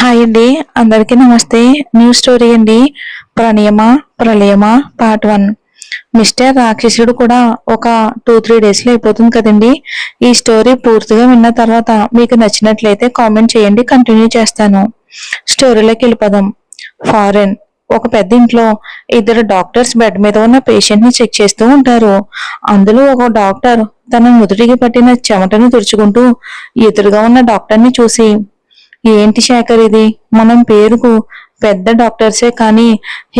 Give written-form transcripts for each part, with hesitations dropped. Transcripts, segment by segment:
Hi అండి. అందరికీ నమస్తే. న్యూ స్టోరీ అండి. ప్రణయమ ప్రళయమ పార్ట్ 1. మిస్టర్ రాక్షసుడు కూడా ఒక 2-3 డేస్లో అయిపోతుంది కదండి. ఈ స్టోరీ పూర్తిగా విన్న తర్వాత మీకు నచ్చినట్లయితే కామెంట్ చేయండి, కంటిన్యూ చేస్తాను. స్టోరీలోకి వెళ్ళిపోదాం. ఫారెన్ ఒక పెద్ద ఇంట్లో ఇద్దరు డాక్టర్స్ బెడ్ మీద ఉన్న పేషెంట్ ని చెక్ చేస్తూ ఉంటారు. అందులో ఒక డాక్టర్ తన నుదుటికి పట్టిన చెమటను తుడుచుకుంటూ ఎదురుగా ఉన్న డాక్టర్ ని చూసి, ఏంటి శేఖర్ ఇది, మనం పేరుకు పెద్ద డాక్టర్సే కానీ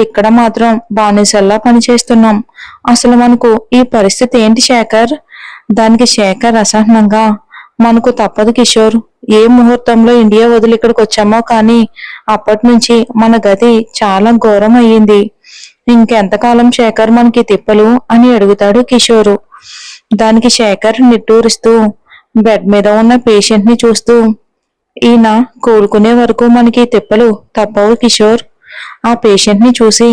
ఇక్కడ మాత్రం బానిసల్లా పనిచేస్తున్నాం. అసలు మనకు ఈ పరిస్థితి ఏంటి శేఖర్? దానికి శేఖర్ అసహనంగా, మనకు తప్పదు కిషోర్. ఏ ముహూర్తంలో ఇండియా వదిలి ఇక్కడికి వచ్చామో కానీ అప్పటి నుంచి మన గతి చాలా ఘోరం అయ్యింది. ఇంకెంతకాలం శేఖర్ మనకి తిప్పలు అని అడుగుతాడు కిషోరు. దానికి శేఖర్ నిట్టూరుస్తూ బెడ్ మీద ఉన్న పేషెంట్ ని చూస్తూ, ఈయన కోలుకునే వరకు మనకి తిప్పలు తప్పవు కిషోర్. ఆ పేషెంట్ ని చూసి,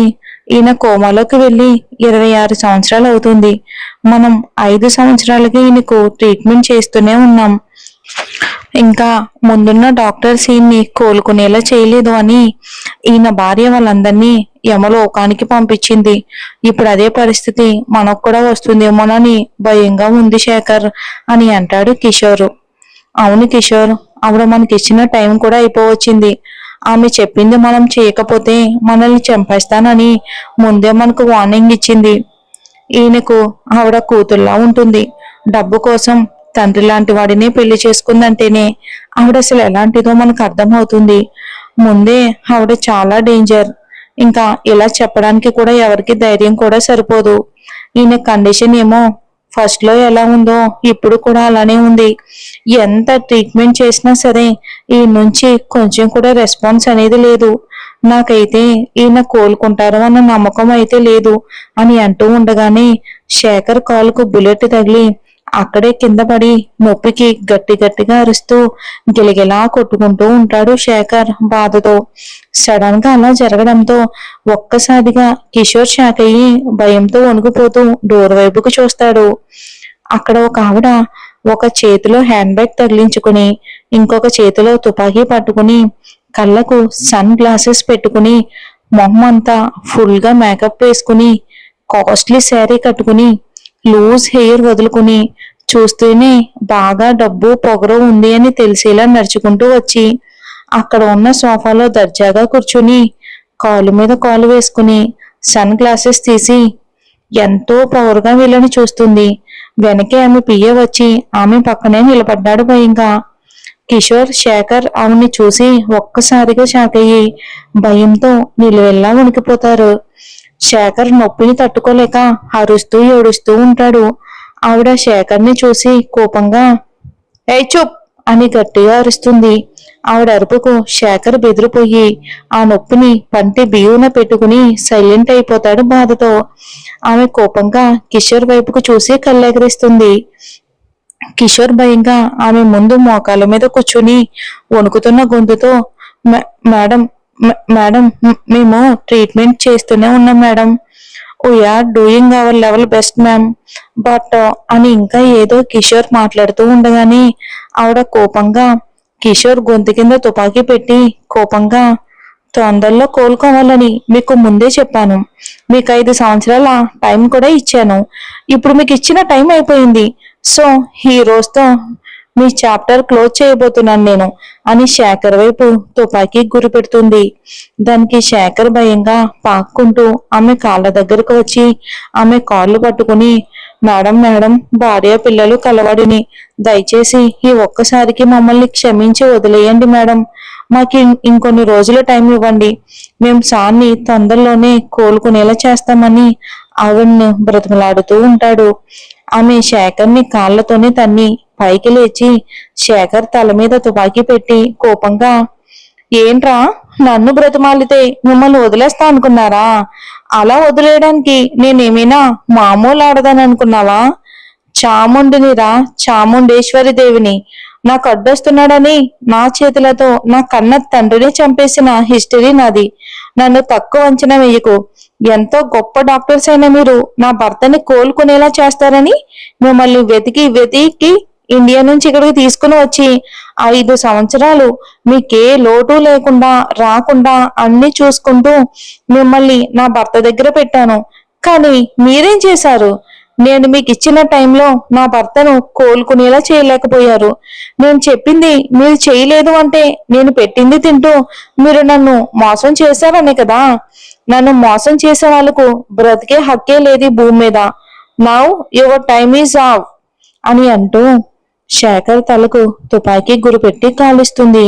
ఈయన కోమాలోకి వెళ్ళి 26 సంవత్సరాలు అవుతుంది. మనం 5 సంవత్సరాలకి ఈయనకు ట్రీట్మెంట్ చేస్తూనే ఉన్నాం. ఇంకా ముందున్న డాక్టర్స్ ఈయన్ని కోలుకునేలా చేయలేదు అని ఈయన భార్య వాళ్ళందరినీ యమలోకానికి పంపించింది. ఇప్పుడు అదే పరిస్థితి మనకు కూడా వస్తుందేమోనని భయంగా ఉంది శేఖర్ అని అంటాడు కిషోర్. అవును కిషోర్, ఆవిడ మనకిచ్చిన టైం కూడా అయిపోవచ్చింది. ఆమె చెప్పింది మనం చేయకపోతే మనల్ని చంపేస్తానని ముందే మనకు వార్నింగ్ ఇచ్చింది. ఈయనకు ఆవిడ కూతుర్లా ఉంటుంది. డబ్బు కోసం తండ్రి లాంటి వాడిని పెళ్లి చేసుకుందంటేనే ఆవిడ అసలు ఎలాంటిదో మనకు అర్థమవుతుంది. ముందే ఆవిడ చాలా డేంజర్. ఇంకా ఇలా చెప్పడానికి కూడా ఎవరికి ధైర్యం కూడా సరిపోదు. ఈయన కండిషన్ ఏమో ఫస్ట్ లో ఎలా ఉందో ఇప్పుడు కూడా అలానే ఉంది. ఎంత ట్రీట్మెంట్ చేసినా సరే ఈ నుంచి కొంచెం కూడా రెస్పాన్స్ అనేది లేదు. నాకైతే ఈయన కోలుకుంటారు అన్న నమ్మకం అయితే లేదు అని అంటూ ఉండగానే శేఖర్ కాలుకు బుల్లెట్ తగిలి అక్కడే కింద పడి నొప్పికి గట్టి గట్టిగా అరుస్తూ గిలగిలా కొట్టుకుంటూ ఉంటాడు శేఖర్ బాధతో. సడన్ గా అలా జరగడంతో ఒక్కసారిగా కిషోర్ షాక్ అయ్యి భయంతో వణుకుపోతూ డోర్ వైపుకు చూస్తాడు. అక్కడ ఒక ఆవిడ ఒక చేతిలో హ్యాండ్ బ్యాగ్ తగిలించుకుని ఇంకొక చేతిలో తుపాకీ పట్టుకుని కళ్ళకు సన్ గ్లాసెస్ పెట్టుకుని మొహం అంతా ఫుల్ గా మేకప్ వేసుకుని కాస్ట్లీ శారీ కట్టుకుని లూజ్ హెయిర్ వదులుకుని చూస్తూనే బాగా డబ్బు పొగరు ఉంది అని తెలిసేలా నడుచుకుంటూ వచ్చి అక్కడ ఉన్న సోఫాలో దర్జాగా కూర్చుని కాలు మీద కాలు వేసుకుని సన్ గ్లాసెస్ తీసి ఎంతో పవర్గా వీళ్ళని చూస్తుంది. వెనకే ఆమె పియ్య వచ్చి ఆమె పక్కనే నిలబడ్డాడు భయంగా. కిషోర్ శేఖర్ ఆమెని చూసి ఒక్కసారిగా షాక్ అయ్యి భయంతో నిలువెల్లా వణికిపోతారు. శేఖర్ నొప్పిని తట్టుకోలేక అరుస్తూ ఏడుస్తూ ఉంటాడు. ఆవిడ శేఖర్ ని చూసి కోపంగా, ఏ చూప్ అని గట్టిగా అరుస్తుంది. ఆవిడ అరుపుకు శేఖర్ బెదిరిపోయి ఆ నొప్పిని పంటి బియ్యున పెట్టుకుని సైలెంట్ అయిపోతాడు బాధతో. ఆమె కోపంగా కిషోర్ వైపుకు చూసి కళ్ళెగరిస్తుంది. కిషోర్ భయంగా ఆమె ముందు మోకాళ్ళ మీద కూర్చుని వణుకుతున్న గొంతుతో, మేడం మేడం మేము ట్రీట్మెంట్ చేస్తూనే ఉన్నాం madam. We're doing our level best ma'am but అని ఇంకా ఏదో కిషోర్ మాట్లాడుతూ ఉండగానే ఆవిడ కోపంగా కిషోర్ గొంతు కింద తుపాకీ పెట్టి కోపంగా, తొందరలో కోలుకోవాలని మీకు ముందే చెప్పాను. మీకు 5 సంవత్సరాల టైం కూడా ఇచ్చాను. ఇప్పుడు మీకు ఇచ్చిన టైం అయిపోయింది. సో ఈ రోజుతో మీ చాప్టర్ క్లోజ్ చేయబోతున్నాను నేను అని శేఖర్ వైపు తుపాకీ గురి పెడుతుంది. దానికి శేఖర్ భయంగా పాక్కుంటూ ఆమె కాళ్ళ దగ్గరకు వచ్చి ఆమె కాళ్ళు పట్టుకుని, మేడం మేడం భార్య పిల్లలు కలవాడిని, దయచేసి ఈ ఒక్కసారికి మమ్మల్ని క్షమించి వదిలేయండి మేడం. మాకు ఇంకొన్ని రోజుల టైం ఇవ్వండి. మేము సార్ని తొందరలోనే కోలుకునేలా చేస్తామని ఆవిడ్ని బ్రతిమలాడుతూ ఉంటాడు. ఆమె శేఖర్ని కాళ్లతోనే తన్ని పైకి లేచి శేఖర్ తల మీద తుపాకీ పెట్టి కోపంగా, ఏంట్రా నన్ను బ్రతిమాలితే మిమ్మల్ని వదిలేస్తా అనుకున్నారా? అలా వదిలేయడానికి నేనేమైనా మామూలు ఆడదాని అనుకున్నావా? చాముండినిరా, చాముండేశ్వరి దేవిని. నాకు అడ్డొస్తున్నాడని నా చేతులతో నా కన్న తండ్రిని చంపేసిన హిస్టరీ నాది. నన్ను తక్కువ అంచనా వేయకు. ఎంతో గొప్ప డాక్టర్స్ అయిన మీరు నా భర్తని కోలుకునేలా చేస్తారని మిమ్మల్ని వెతికి వెతికి ఇండియా నుంచి ఇక్కడికి తీసుకుని వచ్చి 5 సంవత్సరాలు మీకే లోటు లేకుండా రాకుండా అన్ని చూసుకుంటూ మిమ్మల్ని నా భర్త దగ్గర పెట్టాను. కానీ మీరేం చేశారు? నేను మీకు ఇచ్చిన టైంలో నా భర్తను కోలుకునేలా చేయలేకపోయారు. నేను చెప్పింది మీరు చేయలేదు అంటే నేను పెట్టింది తింటూ మీరు నన్ను మోసం చేశారనే కదా. నన్ను మోసం చేసే వాళ్ళకు బ్రతికే హక్కే లేదు ఈ భూమి మీద. నౌ యువర్ టైమ్ ఈజ్ ఆవ్ అని అంటూ శేఖర్ తలకు తుపాకీ గురిపెట్టి కాలుస్తుంది.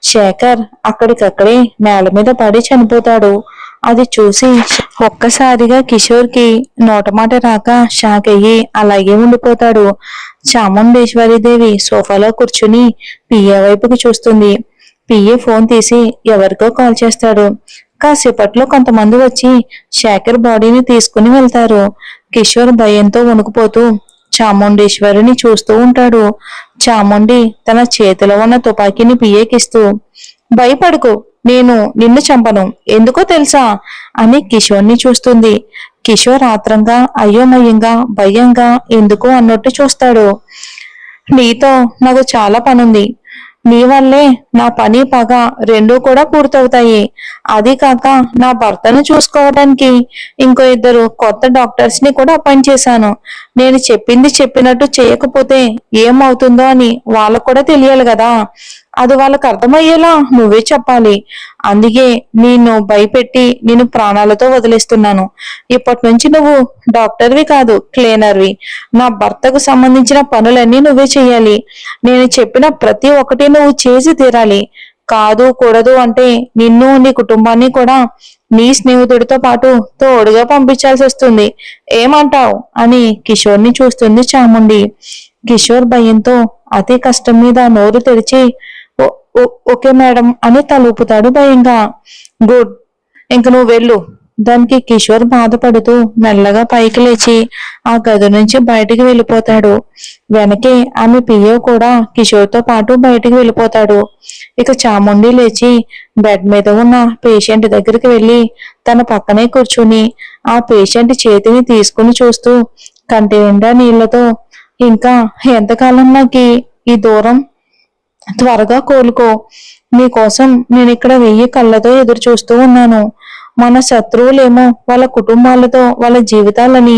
శేఖర్ అక్కడికక్కడే నేల మీద పడి చనిపోతాడు. అది చూసి ఒక్కసారిగా కిషోర్కి నోటమాట రాక షాక్ అయ్యి అలాగే ఉండిపోతాడు. చాముండేశ్వరీదేవి సోఫాలో కూర్చుని పిఏ వైపుకి చూస్తుంది. పిఏ ఫోన్ తీసి ఎవరికో కాల్ చేస్తాడు. కాసేపట్లో కొంతమంది వచ్చి శేఖర్ బాడీని తీసుకుని వెళ్తారు. కిషోర్ భయంతో వణుకుపోతూ చాముండేశ్వరిని చూస్తూ ఉంటాడు. చాముండి తన చేతిలో ఉన్న తుపాకీని పిఏకిస్తూ, భయపడుకు, నేను నిన్ను చంపను, ఎందుకో తెలుసా అని కిషోర్ని చూస్తుంది. కిషోర్ ఆత్రంగా అయోమయంగా భయంగా ఎందుకు అన్నట్టు చూస్తాడు. నీతో నాకు చాలా పనుంది. నీ వల్లే నా పని పగ రెండూ కూడా పూర్తవుతాయి. అది కాక నా భర్తను చూసుకోవడానికి ఇంకో 2 కొత్త డాక్టర్స్ ని కూడా అపాయింట్ చేశాను. నేను చెప్పింది చెప్పినట్టు చేయకపోతే ఏమవుతుందో అని వాళ్ళకు కూడా తెలియాలి కదా. అది వాళ్ళకు అర్థమయ్యేలా నువ్వే చెప్పాలి. అందుకే నిన్ను భయపెట్టి నేను ప్రాణాలతో వదిలేస్తున్నాను. ఇప్పటి నుంచి నువ్వు డాక్టర్వి కాదు, క్లీనర్వి. నా భర్తకు సంబంధించిన పనులన్నీ నువ్వే చెయ్యాలి. నేను చెప్పిన ప్రతి ఒక్కటి నువ్వు చేసి తీరాలి. కాదు కూడదు అంటే నిన్ను నీ కుటుంబాన్ని కూడా నీ స్నేహితుడితో పాటు తోడుగా పంపించాల్సి వస్తుంది. ఏమంటావు అని కిషోర్ని చూస్తుంది చాముండి. కిషోర్ భయంతో అతి కష్టం మీద నోరు తెరిచి ఓకే మేడం అని తలూపుతాడు భయంగా. గుడ్, ఇంక నువ్వు వెళ్ళు. దానికి కిషోర్ బాధపడుతూ మెల్లగా పైకి లేచి ఆ గది నుంచి బయటికి వెళ్ళిపోతాడు. వెనకే ఆమె పిఏ కూడా కిషోర్తో పాటు బయటికి వెళ్ళిపోతాడు. ఇక చాముండి లేచి బెడ్ మీద ఉన్న పేషెంట్ దగ్గరికి వెళ్ళి తన పక్కనే కూర్చుని ఆ పేషెంట్ చేతిని తీసుకుని చూస్తూ కంటి నిండా నీళ్లతో, ఇంకా ఎంతకాలం నాకు ఈ దూరం, త్వరగా కోలుకో. నీకోసం నేను ఇక్కడ 1000 కళ్ళతో ఎదురు చూస్తూ ఉన్నాను. మన శత్రువులేమో వాళ్ళ కుటుంబాలతో వాళ్ళ జీవితాలని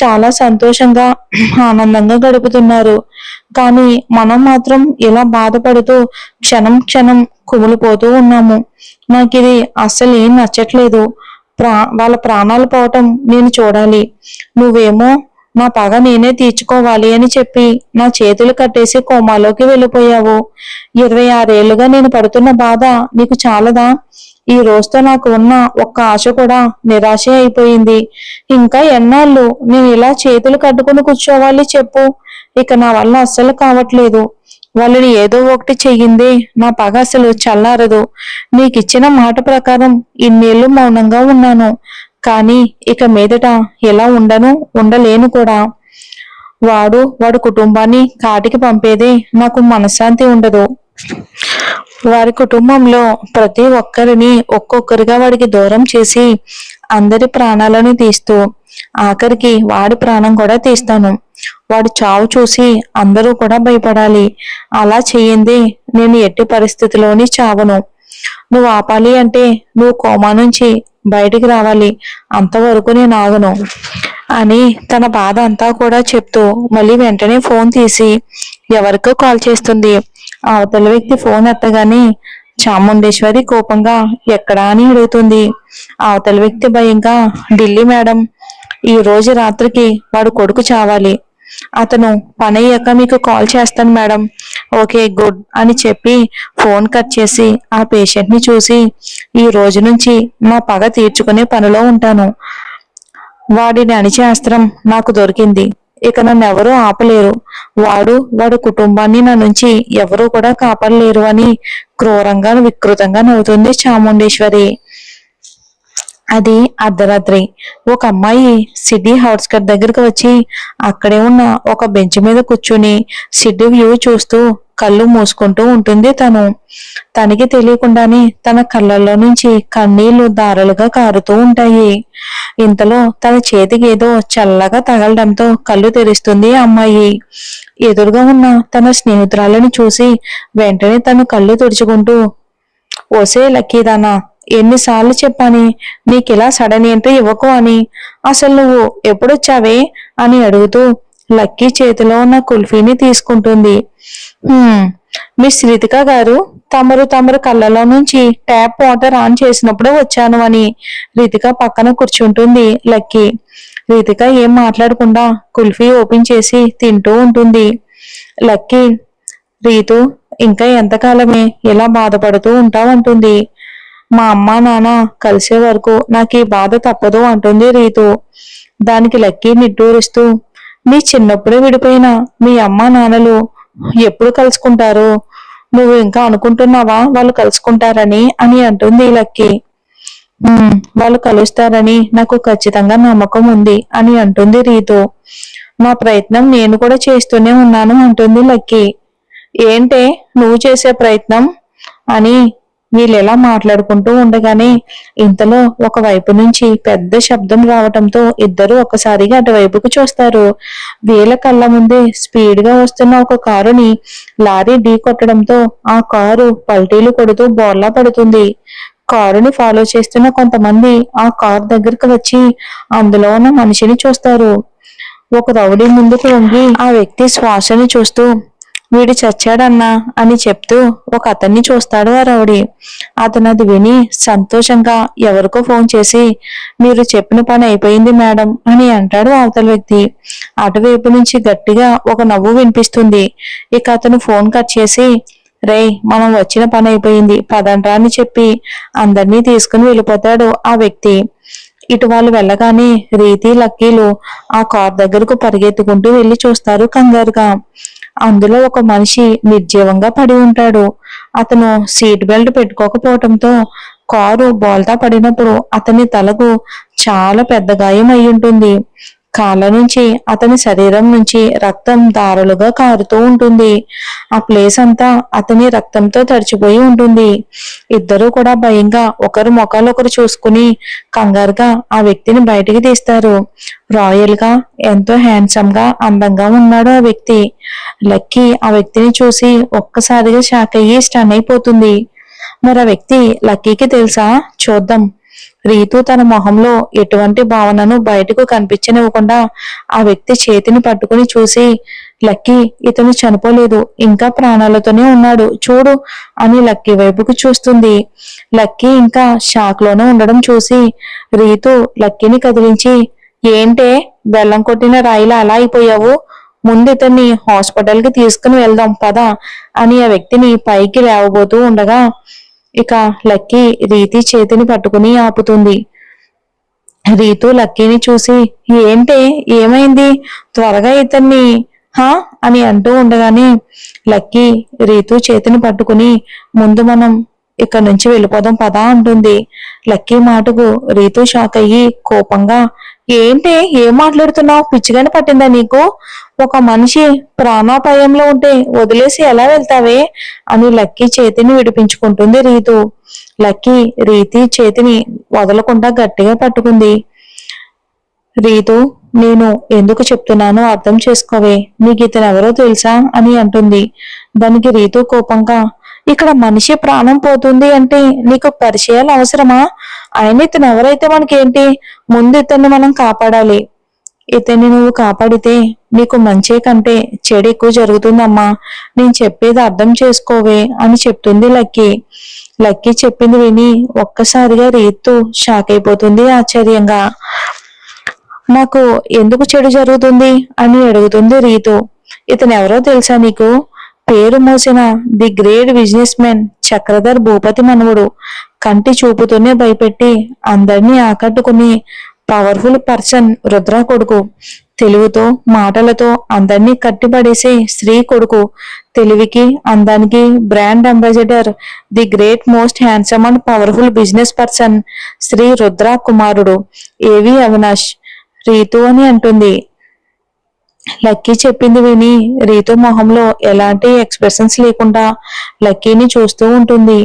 చాలా సంతోషంగా ఆనందంగా గడుపుతున్నారు. కానీ మనం మాత్రం ఇలా బాధపడుతూ క్షణం క్షణం కుమిలిపోతూ ఉన్నాము. నాకు ఇది అస్సలు ఏం నచ్చట్లేదు. వాళ్ళ ప్రాణాలు పోవటం నేను చూడాలి. నువ్వేమో నా పగ నేనే తీర్చుకోవాలి అని చెప్పి నా చేతులు కట్టేసి కోమాలోకి వెళ్ళిపోయావు. 26 ఏళ్లుగా నేను పడుతున్న బాధ నీకు చాలదా? ఈ రోజుతో నాకు ఉన్న ఒక్క ఆశ కూడా నిరాశ అయిపోయింది. ఇంకా ఎన్నాళ్ళు నేను ఇలా చేతులు కట్టుకుని కూర్చోవాలి చెప్పు? ఇక నా వల్ల అస్సలు కావట్లేదు. వాళ్ళని ఏదో ఒకటి చెయ్యింది. నా పగ అసలు చల్లారదు. నీకిచ్చిన మాట ప్రకారం ఇన్నేళ్లు మౌనంగా ఉన్నాను. కానీ ఇక మీదట ఎలా ఉండలేను కూడా. వాడి కుటుంబాన్ని కాటికి పంపేదే నాకు మనశ్శాంతి ఉండదు. వారి కుటుంబంలో ప్రతి ఒక్కరిని ఒక్కొక్కరిగా వాడికి దూరం చేసి అందరి ప్రాణాలను తీస్తూ ఆఖరికి వాడి ప్రాణం కూడా తీస్తాను. వాడి చావు చూసి అందరూ కూడా భయపడాలి. అలా చెయ్యింది నేను ఎట్టి పరిస్థితిలోని చావను. నువ్వు ఆపాలి అంటే నువ్వు కోమా నుంచి బయటికి రావాలి. అంతవరకు నేను ఆగను అని తన బాధ అంతా కూడా చెప్తూ మళ్ళీ వెంటనే ఫోన్ తీసి ఎవరికో కాల్ చేస్తుంది. అవతల వ్యక్తి ఫోన్ ఎత్తగానే చాముండేశ్వరి కోపంగా ఎక్కడా అని అడుగుతుంది. అవతల వ్యక్తి భయంగా, ఢిల్లీ మేడం, ఈ రోజు రాత్రికి వాడు కొడుకు చావాలి. అతను పని అయ్యాక మీకు కాల్ చేస్తాను మేడం. ఓకే గుడ్ అని చెప్పి ఫోన్ కట్ చేసి ఆ పేషెంట్ ని చూసి, ఈ రోజు నుంచి నా పగ తీర్చుకునే పనిలో ఉంటాను. వాడిని అణిచే అస్త్రం నాకు దొరికింది. ఇక నన్ను ఎవరూ ఆపలేరు. వాడి కుటుంబాన్ని నా నుంచి ఎవరూ కూడా కాపాడలేరు అని క్రూరంగా వికృతంగా నవ్వుతుంది చాముండేశ్వరి. అది అర్ధరాత్రి. ఒక అమ్మాయి సిటీ అవుట్స్కట్ దగ్గరకు వచ్చి అక్కడే ఉన్న ఒక బెంచ్ మీద కూర్చుని సిటీ వ్యూ చూస్తూ కళ్ళు మూసుకుంటూ ఉంటుంది. తనకి తెలియకుండానే తన కళ్ళల్లో నుంచి కన్నీళ్లు దారలుగా కారుతూ ఉంటాయి. ఇంతలో తన చేతికి ఏదో చల్లగా తగలడంతో కళ్ళు తెరుస్తుంది ఆ అమ్మాయి. ఎదురుగా ఉన్న తన స్నేహితురాలని చూసి వెంటనే తను కళ్ళు తుడుచుకుంటూ, ఓసే లక్కీదానా, ఎన్నిసార్లు చెప్పాని నీకిలా సడన్ ఎంట్రీ ఇవ్వకు అని. అసలు నువ్వు ఎప్పుడొచ్చావే అని అడుగుతూ లక్కీ చేతిలో ఉన్న కుల్ఫీని తీసుకుంటుంది. మిస్ రితిక గారు, తమరు కళ్ళలో నుంచి ట్యాప్ వాటర్ ఆన్ చేసినప్పుడు వచ్చాను అని రితిక పక్కన కూర్చుంటుంది లక్కీ. రితిక ఏం మాట్లాడకుండా కుల్ఫీ ఓపెన్ చేసి తింటూ ఉంటుంది. లక్కీ, రీతు, ఇంకా ఎంతకాలమే ఇలా బాధపడుతూ ఉంటావు అంటుంది. మా అమ్మా నాన్న కలిసే వరకు నాకు ఈ బాధ తప్పదు అంటుంది రీతు. దానికి లక్కీ నిట్టూరుస్తూ, నీ చిన్నప్పుడే విడిపోయిన మీ అమ్మా నాన్నలు ఎప్పుడు కలుసుకుంటారు? నువ్వు ఇంకా అనుకుంటున్నావా వాళ్ళు కలుసుకుంటారని అని అంటుంది లక్కీ. వాళ్ళు కలుస్తారని నాకు ఖచ్చితంగా నమ్మకం ఉంది అని అంటుంది రీతు. నా ప్రయత్నం నేను కూడా చేస్తూనే ఉన్నాను అంటుంది లక్కీ. ఏంటే నువ్వు చేసే ప్రయత్నం అని వీళ్ళెలా మాట్లాడుకుంటూ ఉండగానే ఇంతలో ఒక వైపు నుంచి పెద్ద శబ్దం రావటంతో ఇద్దరు ఒక్కసారిగా అటువైపుకు చూస్తారు. వీళ్ళ కళ్ళ ముందే స్పీడ్ గా వస్తున్న ఒక కారుని లారీ ఢీ కొట్టడంతో ఆ కారు పల్టీలు కొడుతూ బోర్లా పడుతుంది. కారుని ఫాలో చేస్తున్న కొంతమంది ఆ కారు దగ్గరకు వచ్చి అందులో ఉన్న మనిషిని చూస్తారు. ఒక రౌడీ ముందుకు వంగి ఆ వ్యక్తి శ్వాసని చూస్తూ, వీడు చచ్చాడన్నా అని చెప్తూ ఒక అతన్ని చూస్తాడు ఆ రౌడీ. అతను అది విని సంతోషంగా ఎవరికో ఫోన్ చేసి, మీరు చెప్పిన పని అయిపోయింది మేడం అని అంటాడు అవతల వ్యక్తి. అటువైపు నుంచి గట్టిగా ఒక నవ్వు వినిపిస్తుంది. ఇక అతను ఫోన్ కట్ చేసి, రేయ్, మనం వచ్చిన పని అయిపోయింది పదండ్రా అని చెప్పి అందరినీ తీసుకుని వెళ్ళిపోతాడు ఆ వ్యక్తి. ఇటు వాళ్ళు వెళ్ళగానే రీతి లక్కీలు ఆ కార్ దగ్గరకు పరిగెత్తుకుంటూ వెళ్లి చూస్తారు కంగారుగా. అందులో ఒక మనిషి నిర్జీవంగా పడి ఉంటాడు. అతను సీట్ బెల్ట్ పెట్టుకోకపోవటంతో కారు బోల్తా పడినప్పుడు అతని తలకు చాలా పెద్ద గాయం అయి ఉంటుంది. కాళ్ళ నుంచి అతని శరీరం నుంచి రక్తం దారులుగా కారుతూ ఉంటుంది. ఆ ప్లేస్ అంతా అతని రక్తంతో తడిచిపోయి ఉంటుంది. ఇద్దరూ కూడా భయంగా ఒకరు ముఖాలు ఒకరు చూసుకుని కంగారుగా ఆ వ్యక్తిని బయటికి తీస్తారు. రాయల్ గా ఎంతో హ్యాండ్సమ్ గా అందంగా ఉన్నాడు ఆ వ్యక్తి. లక్కీ ఆ వ్యక్తిని చూసి ఒక్కసారిగా షాక్ అయ్యి స్టన్ అయిపోతుంది. మరి ఆ వ్యక్తి లక్కీకి తెలుసా? చూద్దాం. రీతు తన మొహంలో ఎటువంటి భావనను బయటకు కనిపించనివ్వకుండా ఆ వ్యక్తి చేతిని పట్టుకుని చూసి, లక్కీ, ఇతను చనిపోలేదు, ఇంకా ప్రాణాలతోనే ఉన్నాడు చూడు అని లక్కీ వైపుకు చూస్తుంది. లక్కీ ఇంకా షాక్ లోనే ఉండడం చూసి రీతు లక్కీని కదిలించి, ఏంటే బెల్లం కొట్టిన రాయిలా అలా అయిపోయావు? ముందు ఇతన్ని హాస్పిటల్ కి తీసుకుని వెళ్దాం పదా అని ఆ వ్యక్తిని పైకి లేవబోతూ ఉండగా ఇక లక్కీ రీతి చేతిని పట్టుకుని ఆపుతుంది. రీతు లక్కీని చూసి, ఏంటే ఏమైంది? త్వరగా ఇతన్ని హా అని అంటూ ఉండగానే లక్కీ రీతు చేతిని పట్టుకుని, ముందు మనం ఇక్కడ నుంచి వెళ్ళిపోదాం పదా అంటుంది. లక్కీ మాటకు రీతు షాక్ అయ్యి కోపంగా, ఏంటి ఏం మాట్లాడుతున్నావు? పిచ్చిగాని పట్టిందా నీకు? ఒక మనిషి ప్రాణాపాయంలో ఉంటే వదిలేసి ఎలా వెళ్తావే అని లక్కీ చేతిని విడిపించుకుంటుంది రీతు. లక్కీ రీతి చేతిని వదలకుండా గట్టిగా పట్టుకుంది. రీతు, నేను ఎందుకు చెప్తున్నానో అర్థం చేసుకోవే, నీకు ఇతను ఎవరో తెలుసా అని అంటుంది. దానికి రీతు కోపంగా, ఇక్కడ మనిషి ప్రాణం పోతుంది అంటే నీకు పరిచయాలు అవసరమా? ఆయన ఇతను ఎవరైతే మనకేంటి, ముందు ఇతన్ని మనం కాపాడాలి. ఇతన్ని నువ్వు కాపాడితే నీకు మంచి కంటే చెడు ఎక్కువ జరుగుతుందమ్మా, నేను చెప్పేది అర్థం చేసుకోవే అని చెప్తుంది లక్కీ. లక్కీ చెప్పింది విని ఒక్కసారిగా రీతు షాక్ అయిపోతుంది ఆశ్చర్యంగా. నాకు ఎందుకు చెడు జరుగుతుంది అని అడుగుతుంది రీతు. ఇతను ఎవరో తెలుసా నీకు? పేరు మోసిన the great businessmen Chakradhar Bhupathi మనవుడు. కంటి చూపుతూనే భయపెట్టి అందరినీ ఆకట్టుకుని పవర్ఫుల్ పర్సన్ రుద్ర కొడుకు. తెలుగుతో మాటలతో అందరినీ కట్టిపడేసే స్త్రీ కొడుకు, తెలివికి అందానికి brand ambassador, the great most handsome and powerful business person Shri Rudra కుమారుడు ఏవి అవినాష్. రీతు అని అంటుంది. లక్కీ చెప్పింది విని రీతు మొహంలో ఎలాంటి ఎక్స్ప్రెషన్స్ లేకుండా లక్కీని చూస్తూ ఉంటుంది.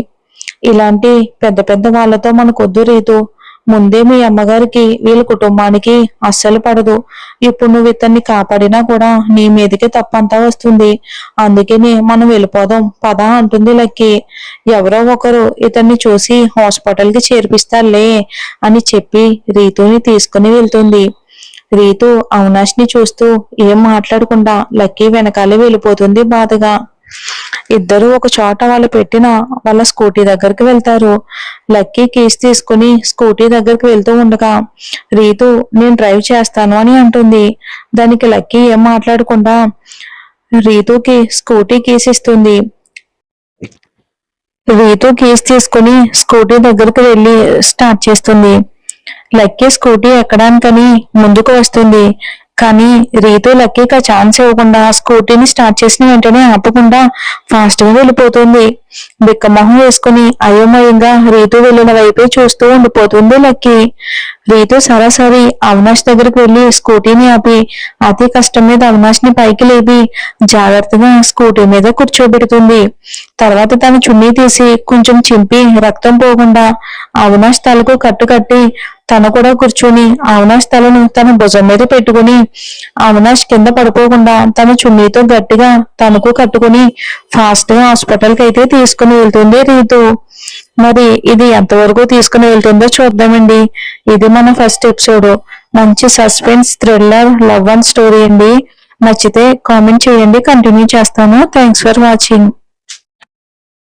ఇలాంటి పెద్ద పెద్ద వాళ్ళతో మనకొద్దు రీతు. ముందే మీ అమ్మగారికి వీళ్ళ కుటుంబానికి అస్సలు పడదు. ఇప్పుడు నువ్వు ఇతన్ని కాపాడినా కూడా నీ మీదకి తప్పంతా వస్తుంది. అందుకని మనం వెళ్ళిపోదాం పదా అంటుంది లక్కీ. ఎవరో ఒకరు ఇతన్ని చూసి హాస్పిటల్కి చేర్పిస్తారులే అని చెప్పి రీతుని తీసుకుని వెళ్తుంది. రీతు అవినాష్ని చూస్తూ ఏం మాట్లాడకుండా లక్కీ వెనకాలే వెళ్ళిపోతుంది బాధగా. ఇద్దరు ఒక చోట వాళ్ళు పెట్టిన వాళ్ళ స్కూటీ దగ్గరికి వెళ్తారు. లక్కీ కీస్ తీసుకుని స్కూటీ దగ్గరికి వెళ్తూ ఉండగా రీతు నేను డ్రైవ్ చేస్తాను అని అంటుంది. దానికి లక్కీ ఏం మాట్లాడకుండా రీతుకి స్కూటీ కీస్ ఇస్తుంది. రీతు కీస్ తీసుకుని స్కూటీ దగ్గరికి వెళ్ళి స్టార్ట్ చేస్తుంది. లక్కీ స్కూటీ ఎక్కడానికని ముందుకు వస్తుంది. కానీ రీతు లక్కీకి ఆ ఛాన్స్ ఇవ్వకుండా స్కూటీని స్టార్ట్ చేసిన వెంటనే ఆపకుండా ఫాస్ట్ గా వెళ్ళిపోతుంది. బిక్కమొహం వేసుకుని అయోమయంగా రీతు వెళ్ళిన వైపే చూస్తూ ఉండిపోతుంది లక్కీ. రీతు సరాసరి అవినాష్ దగ్గరికి వెళ్లి స్కూటీని ఆపి అతి కష్టం మీద అవినాష్ ని పైకి లేపి జాగ్రత్తగా స్కూటీ మీద కూర్చోబెడుతుంది. తర్వాత తన చున్నీ తీసి కొంచెం చింపి రక్తం పోకుండా అవినాష్ తలకు కట్టి తను కూడా కూర్చుని అవినాష్ తలను తన భుజం మీద పెట్టుకుని అవినాష్ కింద పడిపోకుండా తన చున్నీతో గట్టిగా తనకు కట్టుకుని ఫాస్ట్ గా హాస్పిటల్ కి అయితే తీసుకుని వెళ్తుంది రీతు. మరి ఇది ఎంతవరకు తీసుకుని వెళ్తుందో చూద్దామండి. ఇది మన ఫస్ట్ ఎపిసోడ్. మంచి suspense thriller love and story అండి. నచ్చితే కామెంట్ చేయండి, కంటిన్యూ చేస్తాను. Thanks for watching.